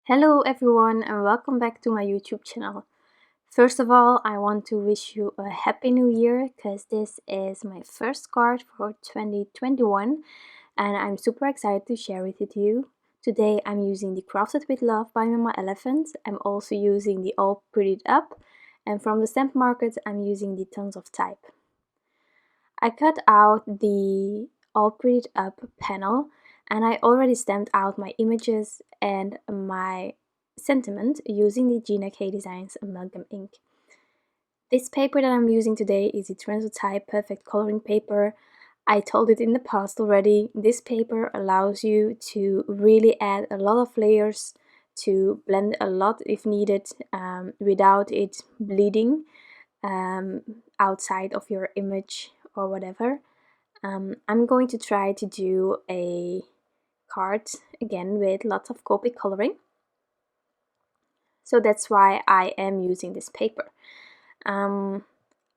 Hello everyone and welcome back to my YouTube channel. First of all, I want to wish you a happy new year because this is my first card for 2021 and I'm super excited to share it with you. Today I'm using the Crafted with Love by Mama Elephant. I'm also using the All Prettied Up, and from the stamp market I'm using the Transotype. I cut out the All Prettied Up panel and I already stamped out my images and my sentiment using the Gina Designs Amalgam ink. This paper that I'm using today is the Transotype Perfect Coloring Paper. I told it in the past already, this paper allows you to really add a lot of layers, to blend a lot if needed, without it bleeding outside of your image or whatever. I'm going to try to do a card again with lots of Copic coloring. So that's why I am using this paper. I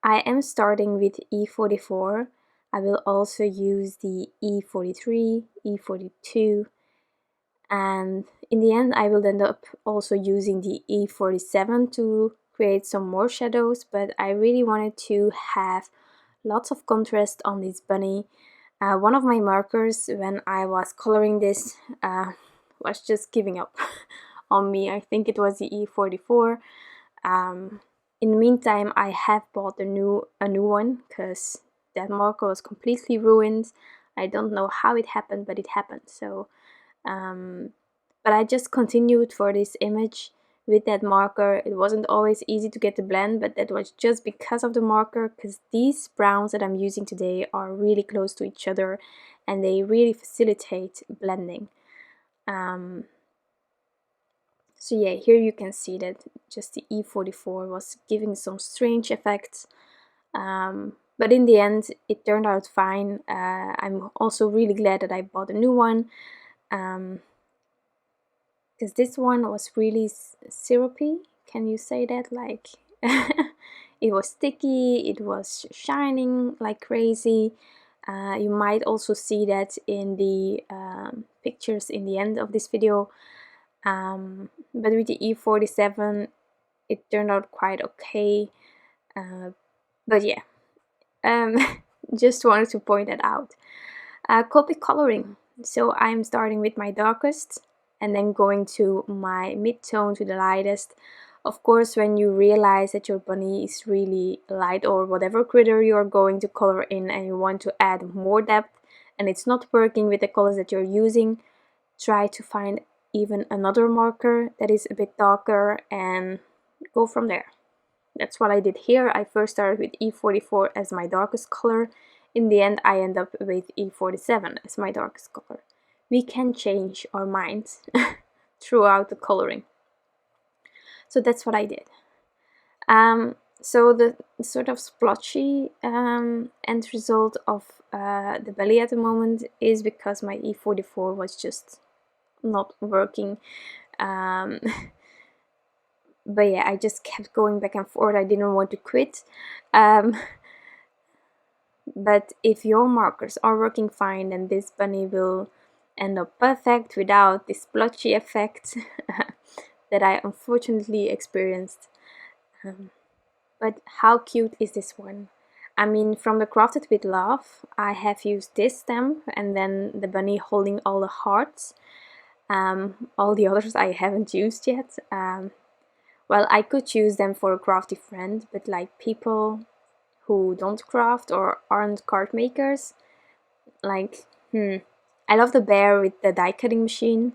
am starting with E44. I will also use the E43, E42, and in the end I will end up also using the E47 to create some more shadows, but I really wanted to have lots of contrast on this bunny. One of my markers when I was coloring this was just giving up on me. I think it was the E44. In the meantime, I have bought a new one because that marker was completely ruined. I don't know how it happened, but it happened. So, but I just continued for this image with that marker. It wasn't always easy to get the blend, but that was just because of the marker, because these browns that I'm using today are really close to each other and they really facilitate blending. So yeah, here you can see that just the E44 was giving some strange effects, but in the end it turned out fine. I'm also really glad that I bought a new one, because this one was really syrupy. Can you say that? Like it was sticky, it was shining like crazy. You might also see that in the pictures in the end of this video. But with the E47 it turned out quite okay. But yeah, just wanted to point that out. Copic coloring. So I'm starting with my darkest and then going to my mid-tone to the lightest. Of course, when you realize that your bunny is really light or whatever critter you're going to color in and you want to add more depth and it's not working with the colors that you're using, try to find even another marker that is a bit darker and go from there. That's what I did here. I first started with E44 as my darkest color. In the end, I end up with E47 as my darkest color. We can change our minds throughout the coloring. So that's what I did. So the sort of splotchy end result of the belly at the moment is because my E44 was just not working. But yeah, I just kept going back and forth. I didn't want to quit. But if your markers are working fine, then this bunny will end up perfect without this splotchy effect that I unfortunately experienced. But how cute is this one? I mean, from the Crafted with Love, I have used this stamp and then the bunny holding all the hearts. All the others I haven't used yet. Well, I could use them for a crafty friend, but like people who don't craft or aren't card makers, like, I love the bear with the die cutting machine,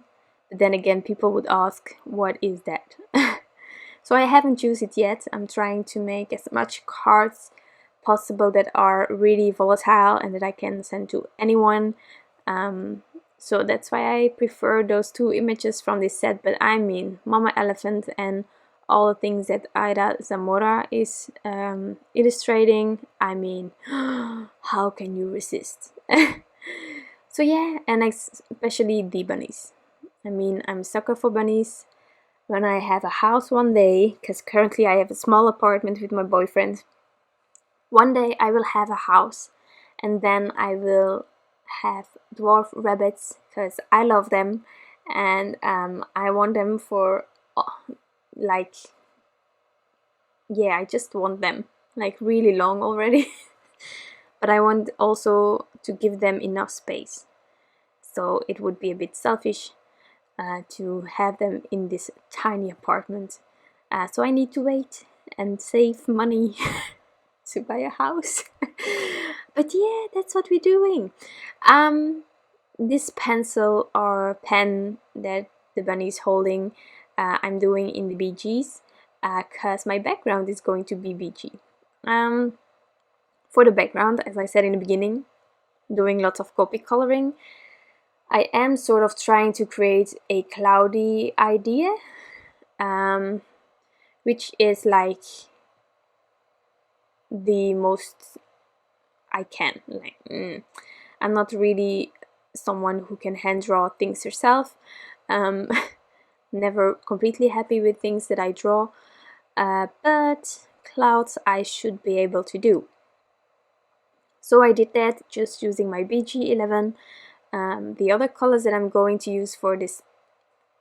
but then again people would ask, what is that? So I haven't used it yet. I'm trying to make as much cards possible that are really volatile and that I can send to anyone. So that's why I prefer those two images from this set, but I mean Mama Elephant and all the things that Aida Zamora is illustrating. I mean, how can you resist? So yeah, and especially the bunnies. I mean, I'm a sucker for bunnies. When I have a house one day, because currently I have a small apartment with my boyfriend, one day I will have a house and then I will have dwarf rabbits because I love them and I want them for like, yeah, I just want them like really long already. But I want also to give them enough space, so it would be a bit selfish to have them in this tiny apartment. So I need to wait and save money to buy a house. But yeah, that's what we're doing. This pencil or pen that the bunny is holding, I'm doing in the BGs because my background is going to be BG. For the background, as I said in the beginning, doing lots of Copic coloring, I am sort of trying to create a cloudy idea, which is like the most I can. I'm not really someone who can hand draw things herself. Never completely happy with things that I draw, but clouds I should be able to do. So I did that just using my BG11. The other colors that I'm going to use for this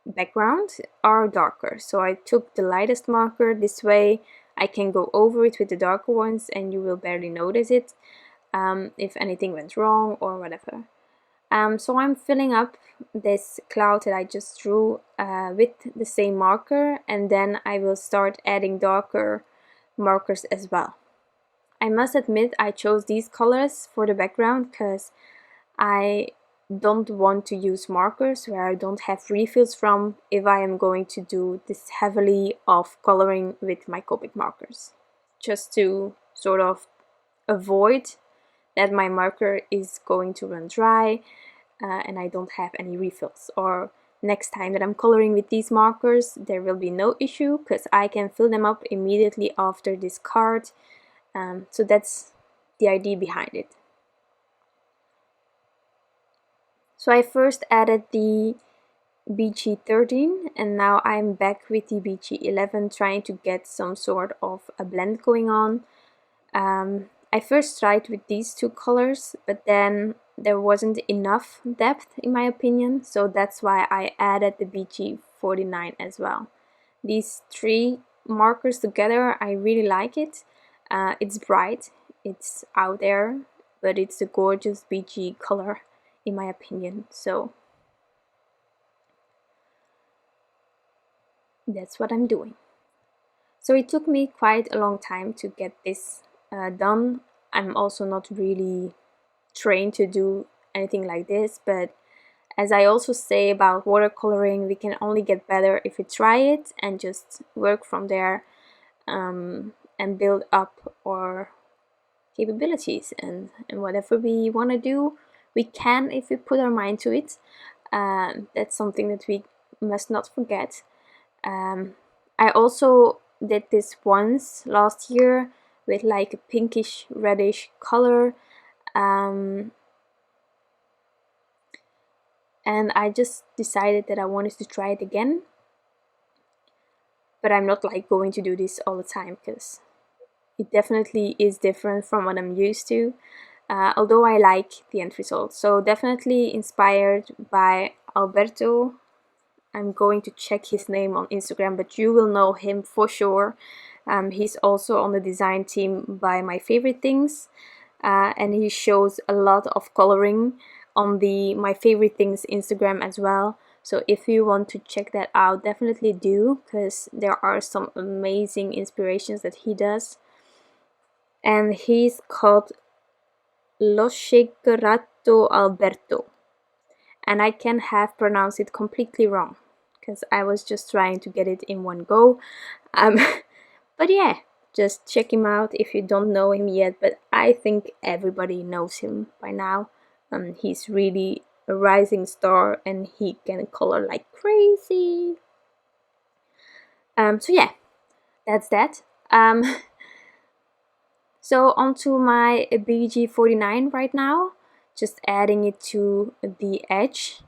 background are darker. So I took the lightest marker. This way I can go over it with the darker ones and you will barely notice it if anything went wrong or whatever. So I'm filling up this cloud that I just drew with the same marker, and then I will start adding darker markers as well. I must admit I chose these colors for the background because I don't want to use markers where I don't have refills from if I am going to do this heavily of coloring with my Copic markers, just to sort of avoid that my marker is going to run dry and I don't have any refills. Or next time that I'm coloring with these markers, there will be no issue because I can fill them up immediately after this card. So that's the idea behind it. So I first added the BG13 and now I'm back with the BG11 trying to get some sort of a blend going on. I first tried with these two colors, but then there wasn't enough depth in my opinion, so that's why I added the BG49 as well. These three markers together, I really like it. It's bright, it's out there, but it's a gorgeous BG color in my opinion, so that's what I'm doing. So it took me quite a long time to get this done. I'm also not really trained to do anything like this, but as I also say about watercoloring, we can only get better if we try it and just work from there and build up our capabilities, and whatever we want to do, we can if we put our mind to it. That's something that we must not forget. I also did this once last year with like a pinkish reddish color, and I just decided that I wanted to try it again, but I'm not like going to do this all the time because it definitely is different from what I'm used to, although I like the end result. So definitely inspired by Alberto. I'm going to check his name on Instagram, but you will know him for sure. He's also on the design team by My Favorite Things, and he shows a lot of coloring on the My Favorite Things Instagram as well. So if you want to check that out, definitely do, because there are some amazing inspirations that he does. And he's called Loshegerato Alberto, and I can have pronounced it completely wrong because I was just trying to get it in one go. But yeah, just check him out if you don't know him yet, but I think everybody knows him by now. He's really a rising star and he can color like crazy. So yeah, that's that. So onto my BG49 right now, just adding it to the edge.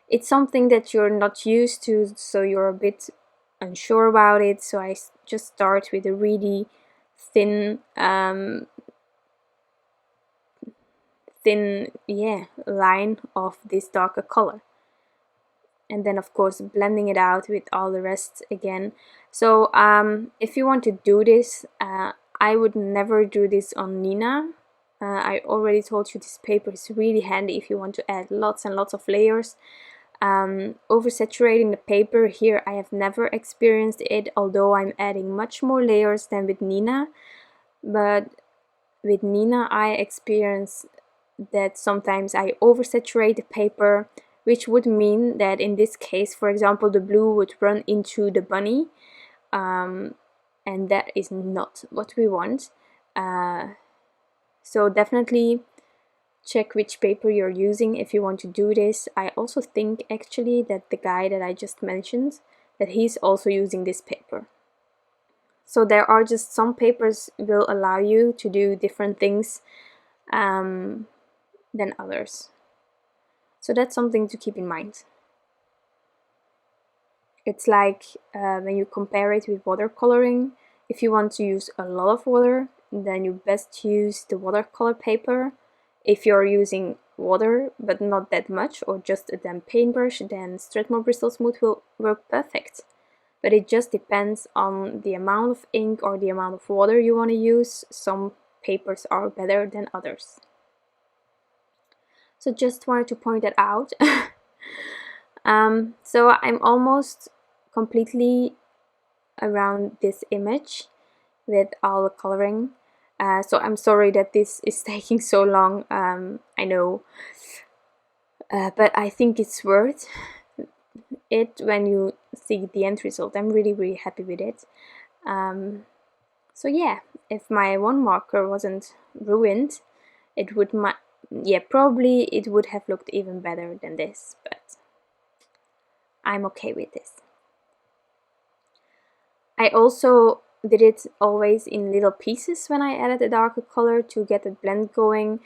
It's something that you're not used to, so you're a bit unsure about it, so I just start with a really thin thin, yeah, line of this darker color. And then of course blending it out with all the rest again. So if you want to do this, I would never do this on Nina. I already told you this paper is really handy if you want to add lots and lots of layers. Oversaturating the paper here, I have never experienced it, although I'm adding much more layers than with Nina. But with Nina I experience that sometimes I oversaturate the paper, which would mean that in this case, for example, the blue would run into the bunny, and that is not what we want. So definitely check which paper you're using if you want to do this. I also think actually that the guy that I just mentioned, that he's also using this paper. So there are just some papers will allow you to do different things than others. So that's something to keep in mind. It's like when you compare it with watercoloring, if you want to use a lot of water, then you best use the watercolor paper. If you're using water but not that much, or just a damp paintbrush, then Strathmore Bristol Smooth will work perfect. But it just depends on the amount of ink or the amount of water you want to use. Some papers are better than others. So just wanted to point that out. So I'm almost completely around this image with all the coloring. So I'm sorry that this is taking so long, I know, but I think it's worth it when you see the end result. I'm really happy with it. So yeah, if my one marker wasn't ruined, it would probably it would have looked even better than this, but I'm okay with this. I also did it always in little pieces when I added a darker color to get the blend going.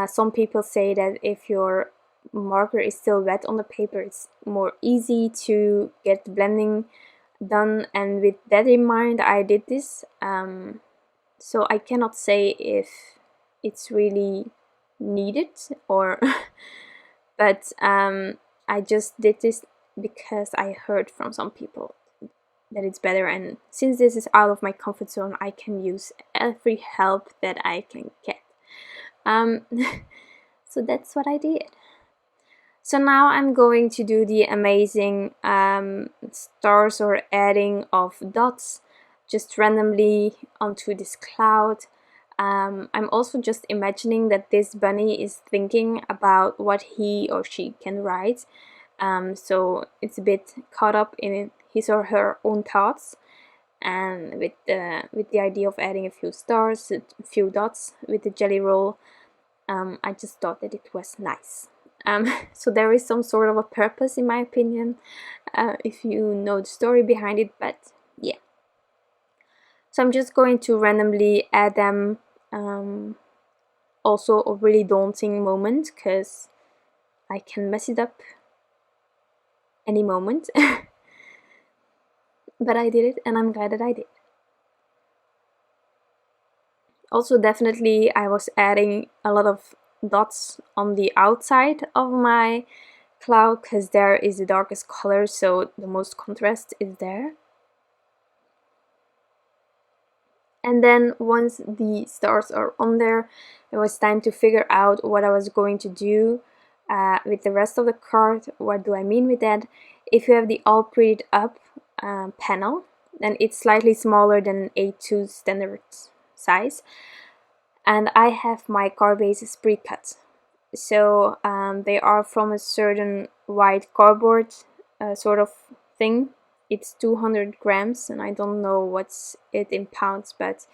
Some people say that if your marker is still wet on the paper, it's more easy to get the blending done, and with that in mind I did this. So I cannot say if it's really needed or but I just did this because I heard from some people that it's better, and since this is out of my comfort zone, I can use every help that I can get. So that's what I did. So now I'm going to do the amazing stars or adding of dots just randomly onto this cloud. I'm also just imagining that this bunny is thinking about what he or she can write. So it's a bit caught up in his or her own thoughts, and with the idea of adding a few stars, a few dots with the jelly roll, I just thought that it was nice. So there is some sort of a purpose, in my opinion, if you know the story behind it, but yeah. So I'm just going to randomly add them. Also a really daunting moment, because I can mess it up any moment. But I did it, and I'm glad that I did. Also, definitely I was adding a lot of dots on the outside of my cloud, because there is the darkest color, so the most contrast is there. And then once the stars are on there, it was time to figure out what I was going to do with the rest of the card. What do I mean with that? If you have the all prettied up panel, then it's slightly smaller than A2 standard size. And I have my card bases pre-cut. So they are from a certain white cardboard sort of thing. It's 200 grams, and I don't know what's it in pounds, but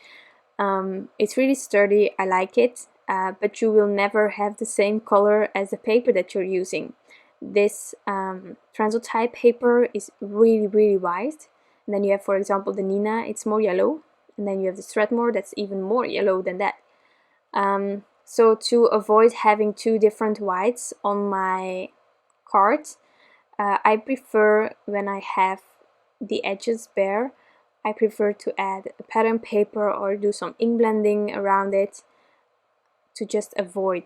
it's really sturdy. I like it, but you will never have the same color as the paper that you're using. This Transotype paper is really white, and then you have, for example, the Nina, it's more yellow, and then you have the Strathmore, that's even more yellow than that. So to avoid having two different whites on my card, I prefer, when I have the edges bare, I prefer to add a pattern paper or do some ink blending around it to just avoid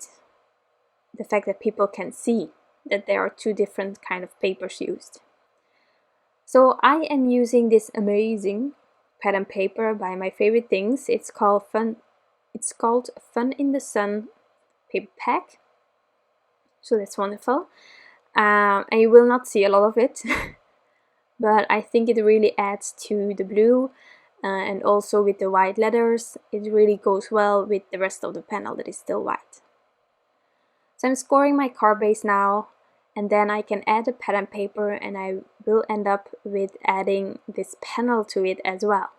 the fact that people can see that there are two different kind of papers used. So I am using this amazing pattern paper by my favorite things. It's called Fun in the Sun paper pack. So that's wonderful. And you will not see a lot of it, but I think it really adds to the blue, and also with the white letters, it really goes well with the rest of the panel that is still white. So I'm scoring my card base now, and then I can add a pattern paper, and I will end up with adding this panel to it as well.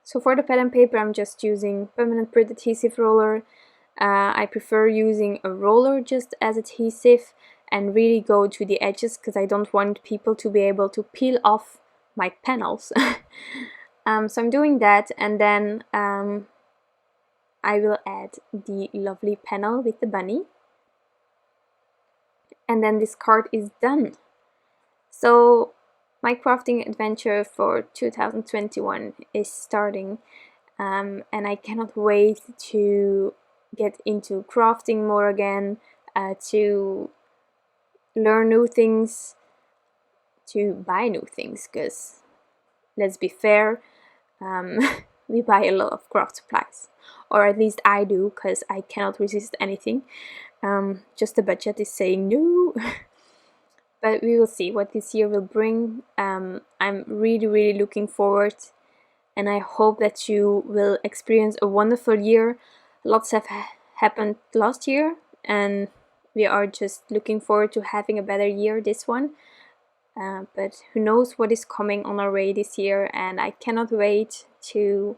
So for the pattern paper, I'm just using permanent Pritt adhesive roller. I prefer using a roller just as adhesive and really go to the edges because I don't want people to be able to peel off my panels. So I'm doing that, and then I will add the lovely panel with the bunny. And then this card is done. So my crafting adventure for 2021 is starting, and I cannot wait to get into crafting more again, to learn new things, to buy new things, because let's be fair, we buy a lot of craft supplies, or at least I do, because I cannot resist anything. Just the budget is saying no. But we will see what this year will bring. I'm really looking forward, and I hope that you will experience a wonderful year. Lots have happened last year, and we are just looking forward to having a better year this one. But who knows what is coming on our way this year, and I cannot wait to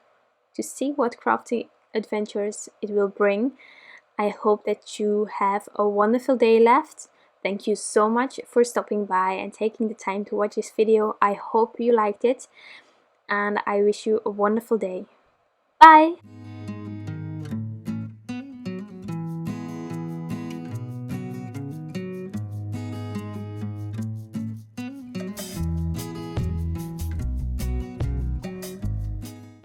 see what crafting adventures it will bring. I hope that you have a wonderful day left. Thank you so much for stopping by and taking the time to watch this video. I hope you liked it, and I wish you a wonderful day. Bye!